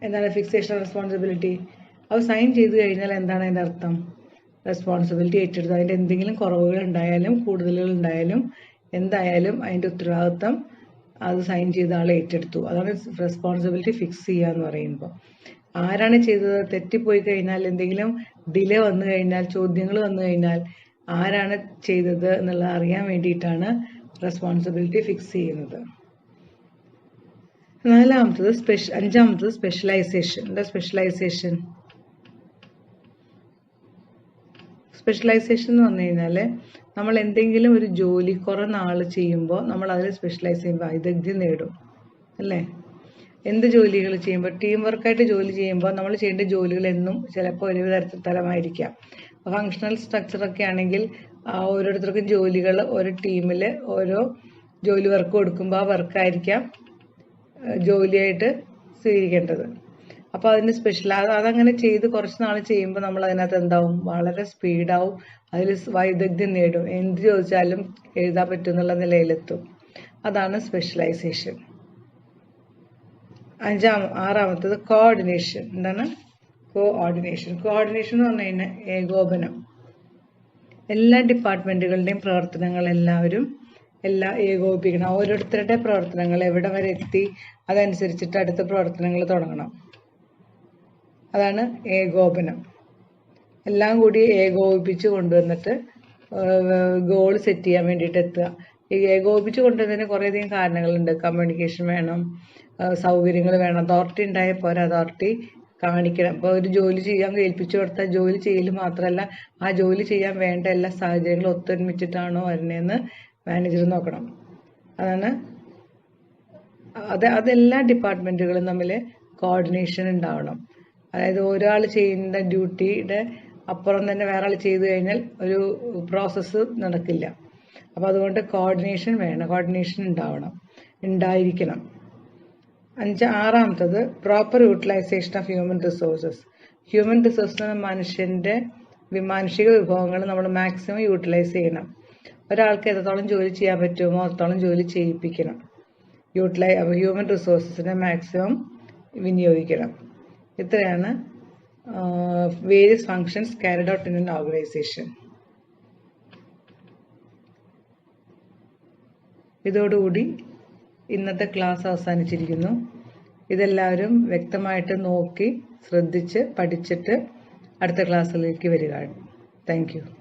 എന്താണ് ഫിക്സേഷൻ ഓഫ് റെസ്പോൺസിബിലിറ്റി? അത് സൈൻ ചെയ്ത് കഴിഞ്ഞാൽ എന്താണ് അതിൻ്റെ അർത്ഥം? റെസ്പോൺസിബിലിറ്റി ഏറ്റെടുത്തു. അതിൻ്റെ എന്തെങ്കിലും കുറവുകൾ ഉണ്ടായാലും കൂടുതലുകൾ ഉണ്ടായാലും എന്തായാലും അതിൻ്റെ ഉത്തരവാദിത്വം അത് സൈൻ ചെയ്ത ആൾ ഏറ്റെടുത്തു. അതാണ് റെസ്പോൺസിബിലിറ്റി ഫിക്സ് ചെയ്യുക എന്ന് പറയുമ്പോൾ. ആരാണ് ചെയ്തത്? തെറ്റിപ്പോയി കഴിഞ്ഞാൽ, എന്തെങ്കിലും ഡിലേ വന്നു കഴിഞ്ഞാൽ, ചോദ്യങ്ങൾ വന്നു കഴിഞ്ഞാൽ ആരാണ് ചെയ്തത് എന്നുള്ളത് അറിയാൻ വേണ്ടിയിട്ടാണ് റെസ്പോൺസിബിലിറ്റി ഫിക്സ് ചെയ്യുന്നത്. അഞ്ചാമത്തത് സ്പെഷ്യലൈസേഷൻ. എന്താ സ്പെഷ്യലൈസേഷൻ? സ്പെഷ്യലൈസേഷൻ എന്ന് പറഞ്ഞു കഴിഞ്ഞാൽ നമ്മൾ എന്തെങ്കിലും ഒരു ജോലി കുറേ നാൾ ചെയ്യുമ്പോൾ നമ്മൾ അതിൽ സ്പെഷ്യലൈസ് ചെയ്യുമ്പോൾ വൈദഗ്ധ്യം നേടും, അല്ലേ? എന്ത് ജോലികൾ ചെയ്യുമ്പോൾ, ടീം വർക്കായിട്ട് ജോലി ചെയ്യുമ്പോൾ നമ്മൾ ചെയ്യേണ്ട ജോലികൾ എന്നും ചിലപ്പോൾ ഒരു തരമായിരിക്കാം. ഫങ്ഷണൽ സ്ട്രക്ചറൊക്കെ ആണെങ്കിൽ ഓരോരുത്തർക്കും ജോലികൾ ഒരു ടീമിൽ ഓരോ ജോലി വർക്ക് കൊടുക്കുമ്പോൾ ആ വർക്കായിരിക്കാം ജോലിയായിട്ട് സ്വീകരിക്കേണ്ടത്. അപ്പോൾ അതിന് അതങ്ങനെ ചെയ്ത് കുറച്ച് നാൾ ചെയ്യുമ്പോൾ നമ്മൾ അതിനകത്ത് എന്താവും, വളരെ സ്പീഡാവും, അതിൽ വൈദഗ്ധ്യം നേടും, എന്ത് ചോദിച്ചാലും എഴുതാൻ പറ്റുമെന്നുള്ള നിലയിലെത്തും. അതാണ് സ്പെഷ്യലൈസേഷൻ. ആറാമത്തത് കോഓർഡിനേഷൻ. എന്താണ് കോഓർഡിനേഷൻ? കോഓർഡിനേഷൻ എന്ന് പറഞ്ഞു കഴിഞ്ഞാൽ ഏകോപനം. എല്ലാ ഡിപ്പാർട്ട്മെന്റുകളുടെയും പ്രവർത്തനങ്ങൾ എല്ലാം ഏകോപിപ്പിക്കണം. ഓരോരുത്തരുടെ പ്രവർത്തനങ്ങൾ എവിടെ വരെ എത്തി അതനുസരിച്ചിട്ട് അടുത്ത പ്രവർത്തനങ്ങൾ തുടങ്ങണം. അതാണ് ഏകോപനം. എല്ലാം കൂടി ഏകോപിപ്പിച്ച് കൊണ്ടുവന്നിട്ട് ഗോൾ സെറ്റ് ചെയ്യാൻ വേണ്ടിയിട്ട് എത്തുക. ഈ ഏകോപിപ്പിച്ച് കൊണ്ടുവന്നതിന് കുറേയധികം കാരണങ്ങളുണ്ട്. കമ്മ്യൂണിക്കേഷൻ വേണം, സൗകര്യങ്ങൾ വേണം. അതോറിറ്റി ഉണ്ടായാൽ പോരാ, അതോറിറ്റി കാണിക്കണം. ഇപ്പോൾ ഒരു ജോലി ചെയ്യാൻ ഏൽപ്പിച്ചു കൊടുത്താൽ ജോലി ചെയ്യൽ മാത്രമല്ല, ആ ജോലി ചെയ്യാൻ വേണ്ട എല്ലാ സാഹചര്യങ്ങളും ഒത്തൊരുമിച്ചിട്ടാണോ വരുന്നതെന്ന് മാനേജർ നോക്കണം. അതെല്ലാ ഡിപ്പാർട്ട്മെന്റുകളും തമ്മിൽ കോർഡിനേഷൻ ഉണ്ടാവണം. അതായത് ഒരാൾ ചെയ്യുന്ന ഡ്യൂട്ടിയുടെ അപ്പുറം തന്നെ വേറെ ആൾ ചെയ്തു കഴിഞ്ഞാൽ ഒരു പ്രോസസ്സ് നടക്കില്ല. അപ്പോൾ അതുകൊണ്ട് കോർഡിനേഷൻ വേണം, കോർഡിനേഷൻ ഉണ്ടായിരിക്കണം. ആറാമത്തത് proper utilisation of human resources. Human resource മനുഷ്യൻ്റെ മാനുഷിക വിഭവങ്ങൾ നമ്മൾ മാക്സിമം യൂട്ടിലൈസ് ചെയ്യണം. ഒരാൾക്ക് എത്രത്തോളം ജോലി ചെയ്യാൻ പറ്റുമോ അത്രത്തോളം ജോലി ചെയ്യിപ്പിക്കണം. Human റിസോഴ്സസിനെ maximum വിനിയോഗിക്കണം. ഇത്രയാണ് various functions carried out in an organization. ഇതോടുകൂടി ഇന്നത്തെ ക്ലാസ് അവസാനിച്ചിരിക്കുന്നു. ഇതെല്ലാവരും വ്യക്തമായിട്ട് നോക്കി ശ്രദ്ധിച്ച് പഠിച്ചിട്ട് അടുത്ത ക്ലാസ്സിലേക്ക് വരിക. Thank you.